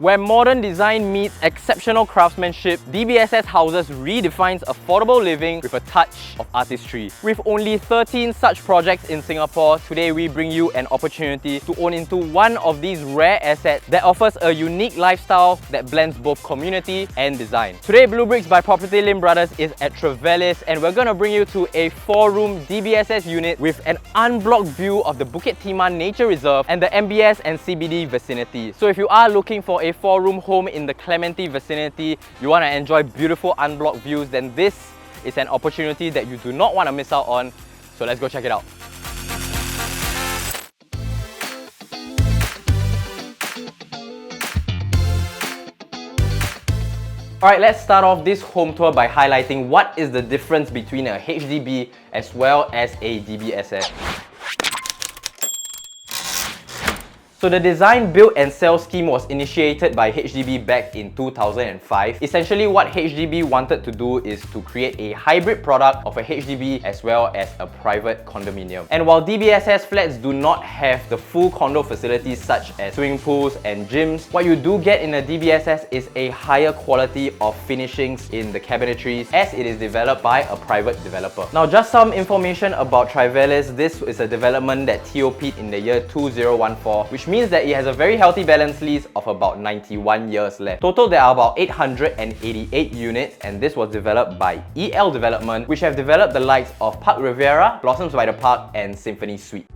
Where modern design meets exceptional craftsmanship, DBSS Houses redefines affordable living with a touch of artistry. With only 13 such projects in Singapore, today we bring you an opportunity to own into one of these rare assets that offers a unique lifestyle that blends both community and design. Today, bleubricks by PropertyLimBrothers is at Trivelis, and we're gonna bring you to a 4-room DBSS unit with an unblocked view of the Bukit Timah Nature Reserve and the MBS and CBD vicinity. So if you are looking for a 4-room home in the Clementi vicinity, you want to enjoy beautiful unblocked views, then this is an opportunity that you do not want to miss out on. So let's go check it out. Alright, let's start off this home tour by highlighting what is the difference between a HDB as well as a DBSS. So the design, build and sell scheme was initiated by HDB back in 2005. Essentially what HDB wanted to do is to create a hybrid product of a HDB as well as a private condominium. And while DBSS flats do not have the full condo facilities such as swimming pools and gyms, what you do get in a DBSS is a higher quality of finishings in the cabinetries as it is developed by a private developer. Now just some information about Trivelis. This is a development that TOP'd in the year 2014, which means that it has a very healthy balance lease of about 91 years left. Total, there are about 888 units, and this was developed by EL Development, which have developed the likes of Park Riviera, Blossoms by the Park, and Symphony Suite.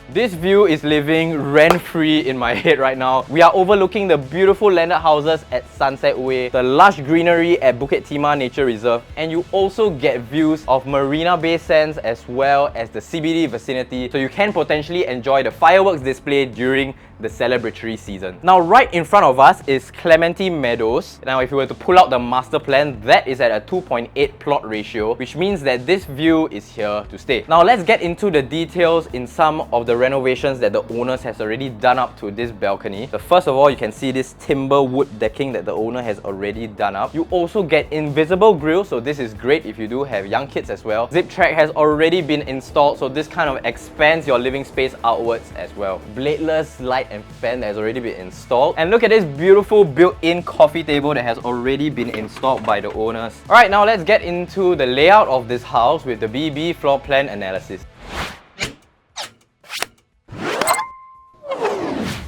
This view is living rent-free in my head right now. We are overlooking the beautiful landed houses at Sunset Way, the lush greenery at Bukit Timah Nature Reserve, and you also get views of Marina Bay Sands as well as the CBD vicinity, so you can potentially enjoy the fireworks display during the celebratory season. Now right in front of us is Clementi Meadows. Now if you were to pull out the master plan, that is at a 2.8 plot ratio, which means that this view is here to stay. Now let's get into the details in some of the renovations that the owners has already done up to this balcony. So first of all, you can see this timber wood decking that the owner has already done up. You also get invisible grills, so this is great if you do have young kids as well. Zip track has already been installed, so this kind of expands your living space outwards as well. Bladeless light and fan that has already been installed. And look at this beautiful built-in coffee table that has already been installed by the owners. Alright, now let's get into the layout of this house with the BB floor plan analysis.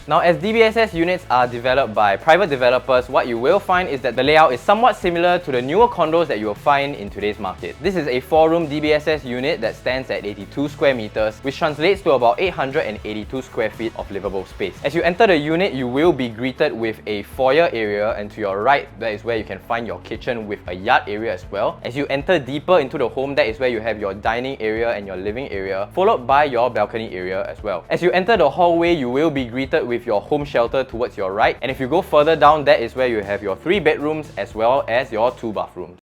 Now, as DBSS units are developed by private developers, what you will find is that the layout is somewhat similar to the newer condos that you will find in today's market. This is a 4-room DBSS unit that stands at 82 square meters, which translates to about 882 square feet of livable space. As you enter the unit, you will be greeted with a foyer area, and to your right, that is where you can find your kitchen with a yard area as well. As you enter deeper into the home, that is where you have your dining area and your living area, followed by your balcony area as well. As you enter the hallway, you will be greeted with your home shelter towards your right, and if you go further down, that is where you have your 3 bedrooms as well as your 2 bathrooms.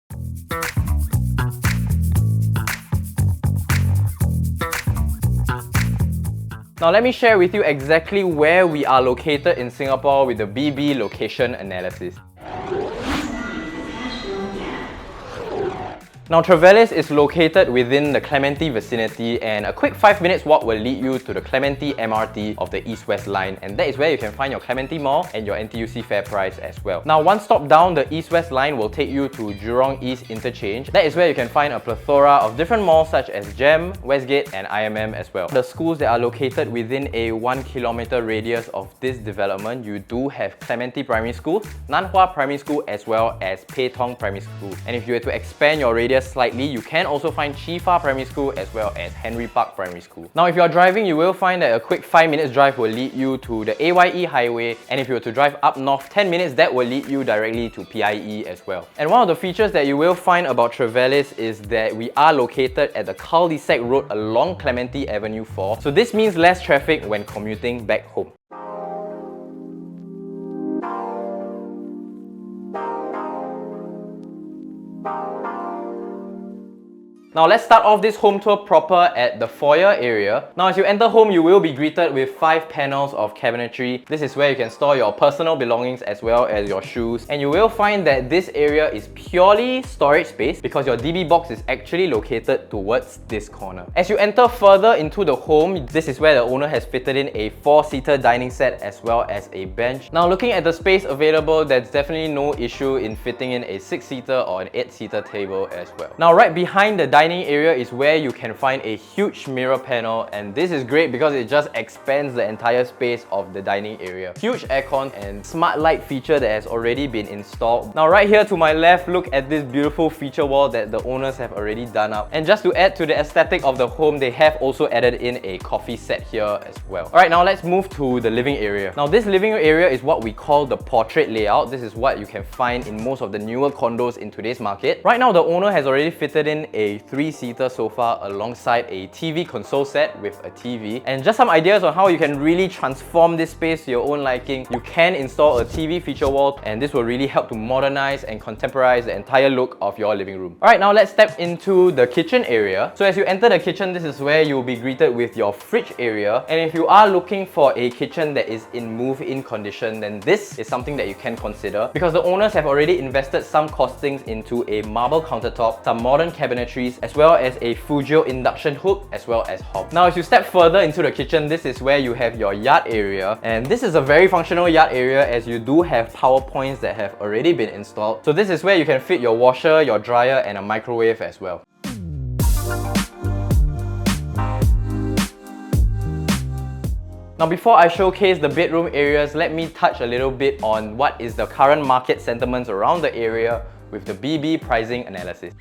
Now let me share with you exactly where we are located in Singapore with the BB location analysis. Now, Trivelis is located within the Clementi vicinity, and a quick 5 minutes walk will lead you to the Clementi MRT of the East-West line, and that is where you can find your Clementi Mall and your NTUC FairPrice as well. Now, one stop down, the East-West line will take you to Jurong East Interchange. That is where you can find a plethora of different malls such as GEM, Westgate and IMM as well. The schools that are located within a 1 kilometer radius of this development, you do have Clementi Primary School, Nanhua Primary School as well as Pei Tong Primary School. And if you were to expand your radius slightly, you can also find Chifa Primary School as well as Henry Park Primary School. Now if you are driving, you will find that a quick 5 minutes drive will lead you to the AYE highway, and if you were to drive up north 10 minutes, that will lead you directly to PIE as well. And one of the features that you will find about Trivelis is that we are located at the cul-de-sac road along Clementi Avenue 4, so this means less traffic when commuting back home. Now let's start off this home tour proper at the foyer area. Now as you enter home, you will be greeted with 5 panels of cabinetry. This is where you can store your personal belongings as well as your shoes. And you will find that this area is purely storage space because your DB box is actually located towards this corner. As you enter further into the home, this is where the owner has fitted in a 4-seater dining set as well as a bench. Now looking at the space available, there's definitely no issue in fitting in a 6-seater or an 8-seater table as well. Now right behind the dining area is where you can find a huge mirror panel, and this is great because it just expands the entire space of the dining area. Huge aircon and smart light feature that has already been installed. Now right here to my left, look at this beautiful feature wall that the owners have already done up. And just to add to the aesthetic of the home, they have also added in a coffee set here as well. Alright, now let's move to the living area. Now this living area is what we call the portrait layout. This is what you can find in most of the newer condos in today's market. Right now the owner has already fitted in a 3-seater sofa alongside a TV console set with a TV. And just some ideas on how you can really transform this space to your own liking. You can install a TV feature wall, and this will really help to modernize and contemporize the entire look of your living room. Alright, now let's step into the kitchen area. So as you enter the kitchen, this is where you'll be greeted with your fridge area. And if you are looking for a kitchen that is in move-in condition, then this is something that you can consider because the owners have already invested some costings into a marble countertop, some modern cabinetries, as well as a Fujio induction hook, as well as hob. Now as you step further into the kitchen, this is where you have your yard area, and this is a very functional yard area as you do have power points that have already been installed. So this is where you can fit your washer, your dryer, and a microwave as well. Now before I showcase the bedroom areas, let me touch a little bit on what is the current market sentiments around the area with the BB pricing analysis.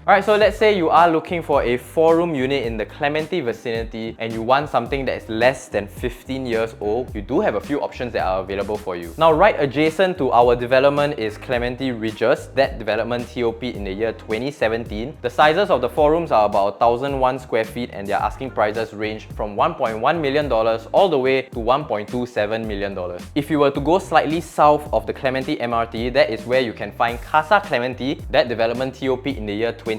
Alright, so let's say you are looking for a 4-room unit in the Clementi vicinity and you want something that is less than 15 years old. You do have a few options that are available for you. Now right adjacent to our development is Clementi Ridges. That development TOP in the year 2017. The sizes of the 4 rooms are about 1,001 square feet and their asking prices range from $1.1 million all the way to $1.27 million. If you were to go slightly south of the Clementi MRT, that is where you can find Casa Clementi. That development TOP in the year 2012.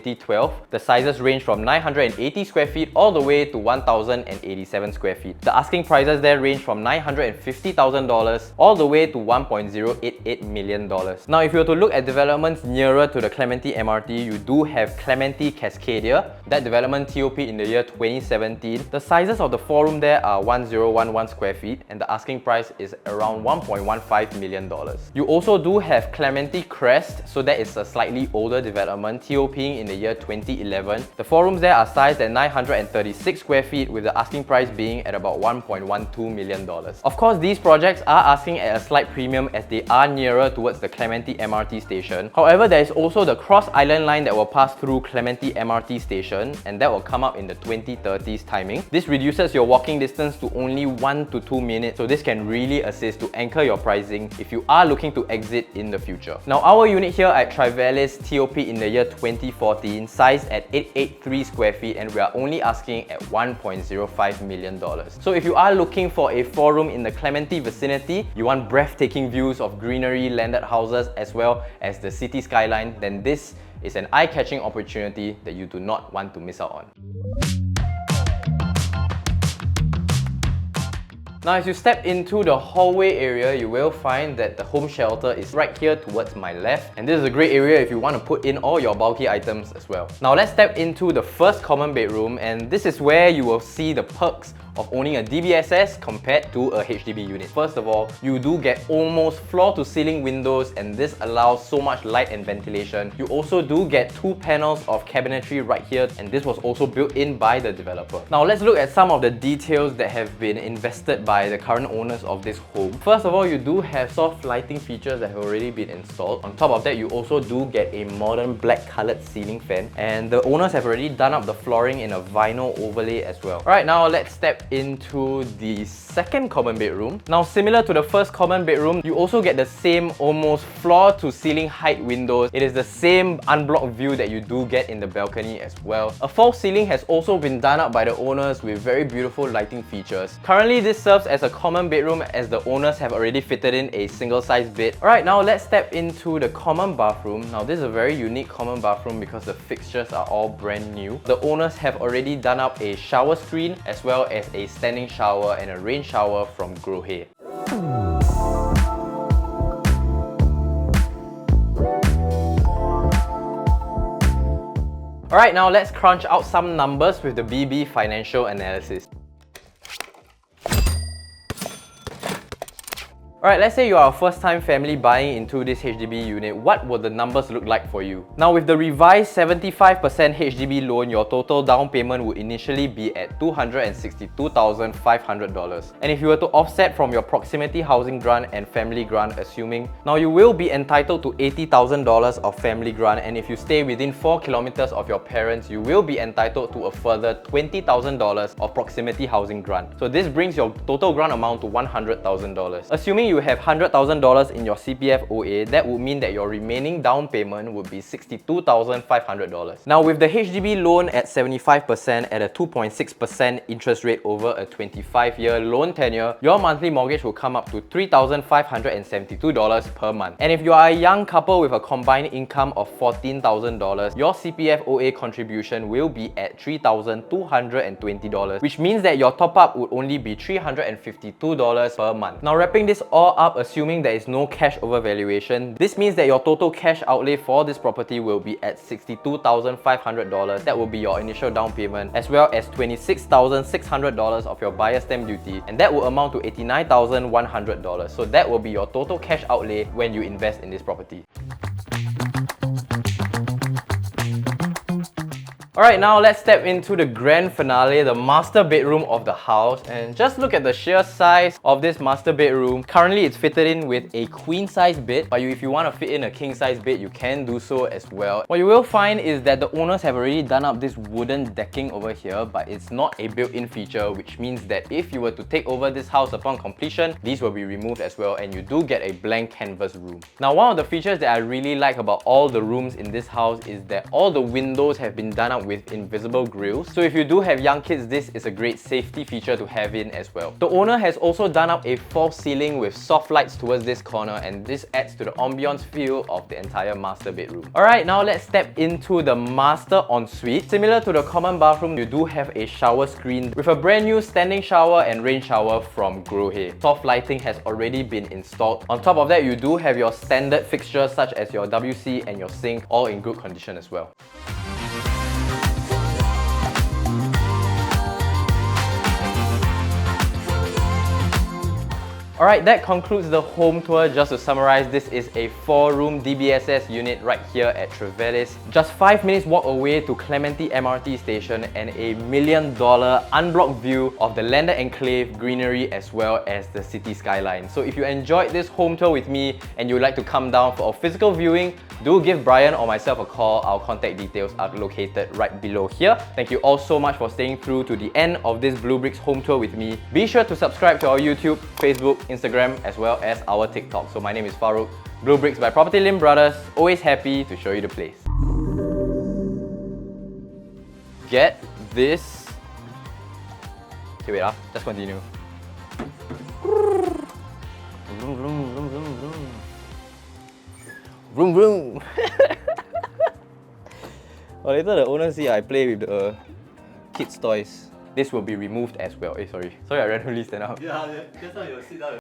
The sizes range from 980 square feet all the way to 1,087 square feet. The asking prices there range from $950,000 all the way to $1.088 million. Now if you were to look at developments nearer to the Clementi MRT, you do have Clementi Cascadia. That development TOP in the year 2017. The sizes of the 4-room there are 1,011 square feet and the asking price is around $1.15 million. You also do have Clementi Crest, so that is a slightly older development TOPing in the year 2011. The 4 rooms there are sized at 936 square feet with the asking price being at about $1.12 million. Of course, these projects are asking at a slight premium as they are nearer towards the Clementi MRT station. However, there is also the Cross Island line that will pass through Clementi MRT station and that will come up in the 2030s timing. This reduces your walking distance to only 1 to 2 minutes, so this can really assist to anchor your pricing if you are looking to exit in the future. Now our unit here at Trivelis TOP in the year 2014 sized at 883 square feet and we are only asking at $1.05 million. So if you are looking for a 4-room in the Clementi vicinity, you want breathtaking views of greenery, landed houses as well as the city skyline, then this is an eye-catching opportunity that you do not want to miss out on. Now as you step into the hallway area, you will find that the home shelter is right here towards my left, and this is a great area if you want to put in all your bulky items as well. Now let's step into the first common bedroom, and this is where you will see the perks of owning a DBSS compared to a HDB unit. First of all, you do get almost floor-to-ceiling windows and this allows so much light and ventilation. You also do get 2 panels of cabinetry right here and this was also built in by the developer. Now let's look at some of the details that have been invested by the current owners of this home. First of all, you do have soft lighting features that have already been installed. On top of that, you also do get a modern black colored ceiling fan and the owners have already done up the flooring in a vinyl overlay as well. Alright, now let's step step into the second common bedroom. Now, similar to the first common bedroom, you also get the same almost floor to ceiling height windows. It is the same unblocked view that you do get in the balcony as well. A false ceiling has also been done up by the owners with very beautiful lighting features. Currently, this serves as a common bedroom as the owners have already fitted in a single size bed. Alright, now let's step into the common bathroom. Now, this is a very unique common bathroom because the fixtures are all brand new. The owners have already done up a shower screen as well as a standing shower and a rain shower from Grohe. Alright, now let's crunch out some numbers with the BB financial analysis. Alright, let's say you are a first-time family buying into this HDB unit. What would the numbers look like for you? Now, with the revised 75% HDB loan, your total down payment would initially be at $262,500. And if you were to offset from your proximity housing grant and family grant, assuming, now you will be entitled to $80,000 of family grant, and if you stay within 4 kilometers of your parents, you will be entitled to a further $20,000 of proximity housing grant. So this brings your total grant amount to $100,000. Assuming you have $100,000 in your CPF OA, that would mean that your remaining down payment would be $62,500. Now, with the HDB loan at 75% at a 2.6% interest rate over a 25-year loan tenure, your monthly mortgage will come up to $3,572 per month. And if you are a young couple with a combined income of $14,000, your CPF OA contribution will be at $3,220, which means that your top-up would only be $352 per month. Now, wrapping this all up, assuming there is no cash overvaluation, this means that your total cash outlay for this property will be at $62,500. That will be your initial down payment, as well as $26,600 of your buyer's stamp duty, and that will amount to $89,100. So that will be your total cash outlay when you invest in this property. Alright, now let's step into the grand finale, the master bedroom of the house, and just look at the sheer size of this master bedroom. Currently, it's fitted in with a queen size bed, but if you want to fit in a king size bed, you can do so as well. What you will find is that the owners have already done up this wooden decking over here, but it's not a built-in feature, which means that if you were to take over this house upon completion, these will be removed as well, and you do get a blank canvas room. Now, one of the features that I really like about all the rooms in this house is that all the windows have been done up with invisible grills. So if you do have young kids, this is a great safety feature to have in as well. The owner has also done up a false ceiling with soft lights towards this corner, and this adds to the ambiance feel of the entire master bedroom. Alright, now let's step into the master ensuite. Similar to the common bathroom, you do have a shower screen with a brand new standing shower and rain shower from Grohe. Soft lighting has already been installed. On top of that, you do have your standard fixtures such as your WC and your sink, all in good condition as well. Alright, that concludes the home tour. Just to summarize, this is a 4-room DBSS unit right here at Trivelis. Just 5 minutes walk away to Clementi MRT station and a $1 million unblocked view of the landed enclave, greenery, as well as the city skyline. So if you enjoyed this home tour with me and you would like to come down for a physical viewing, do give Brian or myself a call. Our contact details are located right below here. Thank you all so much for staying through to the end of this bleubricks home tour with me. Be sure to subscribe to our YouTube, Facebook, Instagram, as well as our TikTok. So my name is Faruuq, bleubricks by PropertyLimBrothers, always happy to show you the place. Get this. Okay, wait, just continue. Vroom, vroom, vroom, vroom, vroom. Vroom, vroom. Oh, later the owner see I play with the kids' toys. This will be removed as well. Sorry, I randomly stand up. Yeah, just now you sit down.